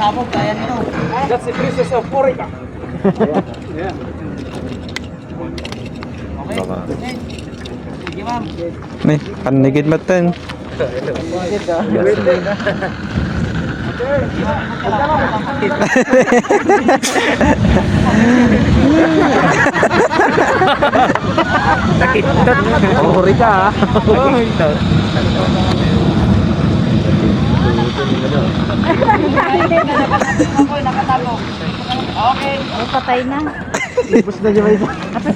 pasabog, kaya nito. That's the princess of Orica. Yeah. Okay. Baka. Sige, ma'am. Nih, panigid matan. Nakitot. Orica ha. Okay. Oh, patay na. Libus na siya isa.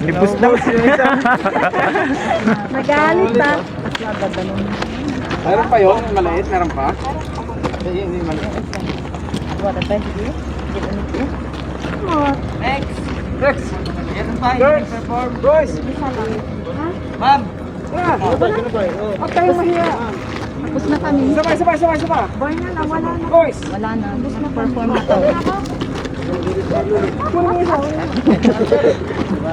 Libus na siya isa. Nagalit pa. Meron pa yun? Maliit? Meron pa? Hindi maliit. Wala pa, sige. Next. Rex! Yan ang bahay. Girls! Perform. Boys! Ma'am. Huwag tayong mahiya. Tapos na kami. Sabay! Boy na lang, wala na. Boys! Wala na. Tapos na perform na to.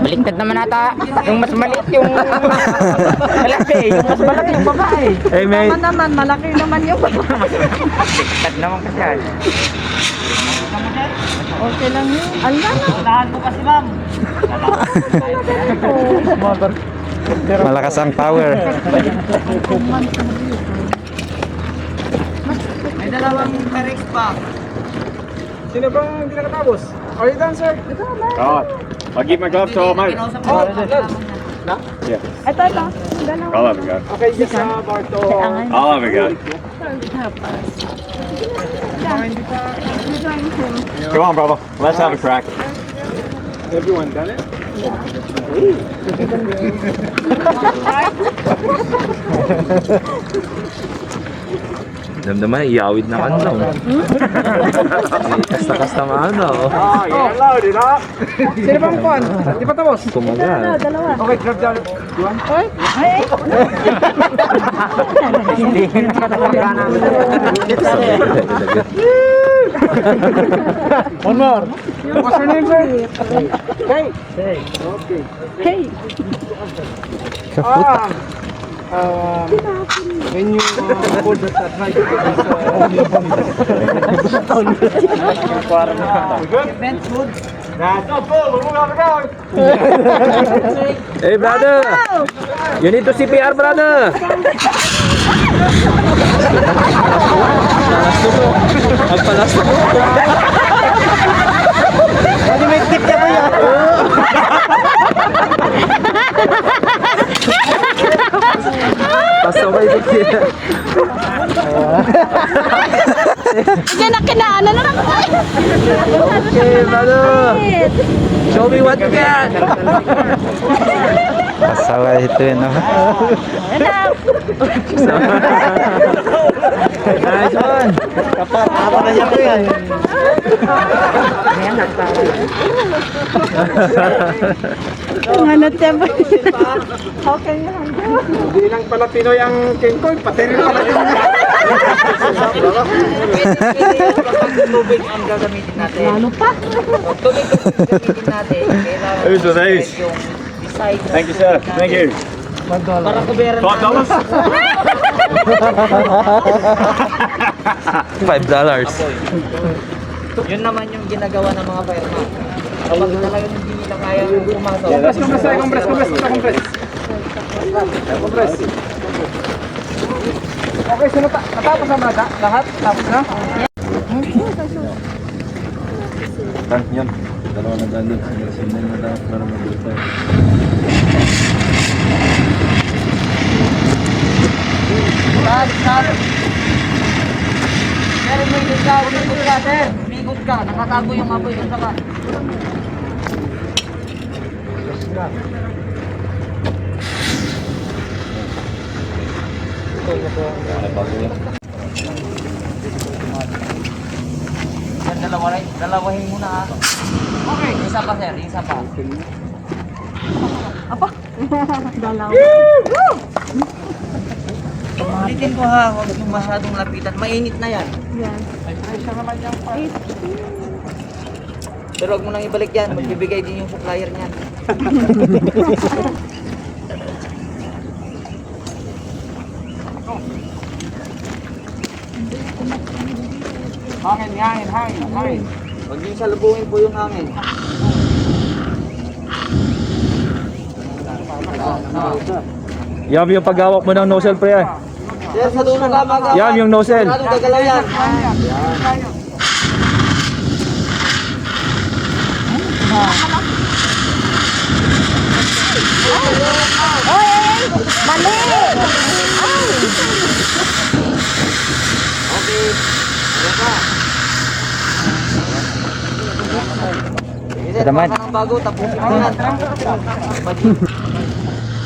Baliktad naman ata. Yung mas maliit yung malaki. Yung mas malaki yung babae. Hey, mate. Naman, malaki naman yung Baliktad naman kasi. okay lang yun. Ala na. Unahan mo kasi, ma'am. Malakas ang power. May dalawang Terex pa. Sino bang hindi nakatapos? Are you done, sir? God. I'll give my gloves to Mike. Kinausap ko. Yeah. Ito. Dalawa. I'll have a go. Okay, yes, Barto. I'll have a go. Go on, brother. Let's have a crack. Everyone done it? Damdaman, iawid na kanto. Kasta-kasta maano. Ah, you're allowed it, ha? Sino bang kuhan? Di pa tapos? Kumagal. Dalawa. Okay, grab down. You want? Ay! Hindi na talaga One more. What's your name, sir? Hey. Okay. Hey! When you hold the right, Event food. that's not full. We're moving on. Hey, brother. You need to CPR, brother. Magpalas mo. Ano may tip niya ba yan? Pasaway ko siya. Kinakinaan na naman. Okay, brother. Show me what you got. Pasaway ito yun, no? Nice one. Kapat, ako na niya po yan. Hanap siya ba? Okay yan. Hindi lang pala Pinoy ang King Kong, pati rin pala yung... Tubig ang gagamitin natin. Lalo pa. Tubig ang gagamitin natin. Kailangan Who's with these? yung beside. Thank you, sir. Thank you. Para kuberan $5? $5. Yun naman yung ginagawa ng mga fireman. Kapag talagang hindi nila kaya pumasok. Compress. Okay, so natapos na mga lahat? Tapos na? Yan. Dalawa na dali. Sinay na dapat para mag-dito. Sir. Sir, umikot ka, sir. Umikot ka, nakatago yung apoy doon sa ka. Sir, dalawahin muna ha. Okay. Isa pa sir, isa pa. Dalawa. Ulitin ko ha, huwag yung masyadong lapitan. Mainit na yan. Yan. Pero huwag mo nang ibalik yan, magbibigay din yung supplier niyan. Hangin. Huwag niyo salubungin po yung hangin. Yan yung paghawak mo ng nozzle, pre. Sir, sa dulo ka magawa. Yan yung nozzle. Anong gagalaw yan? Oy! Mali! Ay! Okay. Ano ka? Sige, sir, Naman. baka ng bago, tapusin mo yan.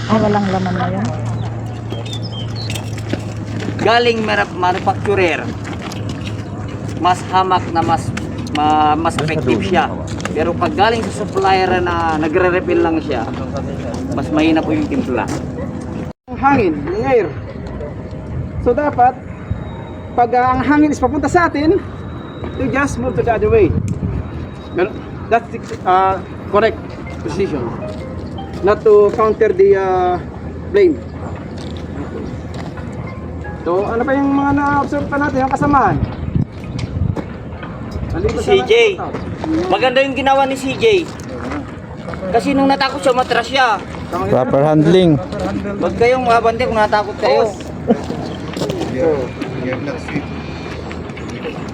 Ay, walang laman na yan. Galing manufacturer, mas hamak na mas effective siya. Pero pag galing sa supplier na nagre-refill lang siya, mas mahina po yung timpla. Ang hangin, yung air. So dapat, pag ang hangin is papunta sa atin, you just move to the other way. That's the correct position. Not to counter the flame. So ano pa yung mga na-observe pa natin, yung kasamaan? CJ. Maganda yung ginawa ni CJ. Kasi nung natakot siya, matras siya. Proper handling. Huwag kayong mabante kung natakot kayo.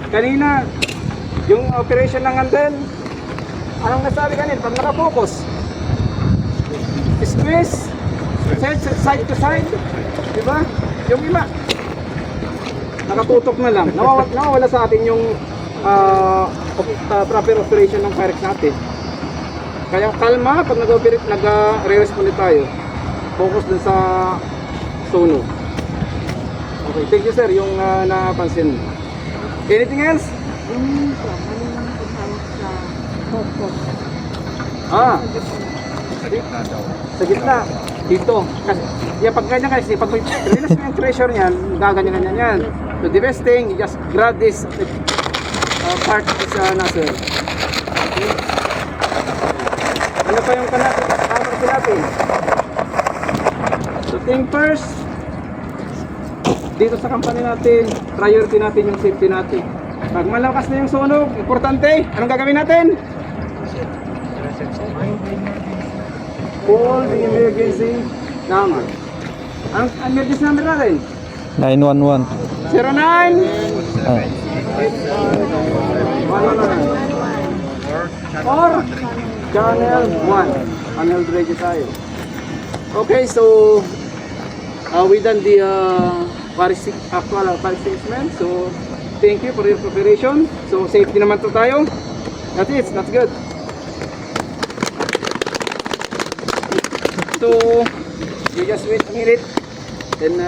Kanina, yung operation ng handle, anong nasabi kanina? Pag nakafocus, squeeze, side to side, di ba? Yung iba, nakatutok na lang. Nawawala sa atin yung proper operation ng Pyrex natin. Kaya kalma, pag nag-operate, nag-re-respond tayo. Focus dun sa sono. Okay, thank you sir, yung napansin. Anything else? Sa gitna. Dito. Kasi, pag ganyan kasi, pag release mo yung pressure niyan, gaganyan yan. So the best thing, you just grab this part of this nozzle. Okay. Ano pa yung camera natin? So think first, dito sa company natin, priority natin yung safety natin. Pag malakas na yung sunog, importante, anong gagawin natin? Call the emergency number. Ang emergency number natin? 911. 09 Ah. 119 or channel 1. Channel ready tayo. Okay, so we done the actual fire extinguishment. So thank you for your preparation. So safety naman to tayo. That's it, that's good. So you just wait a minute, then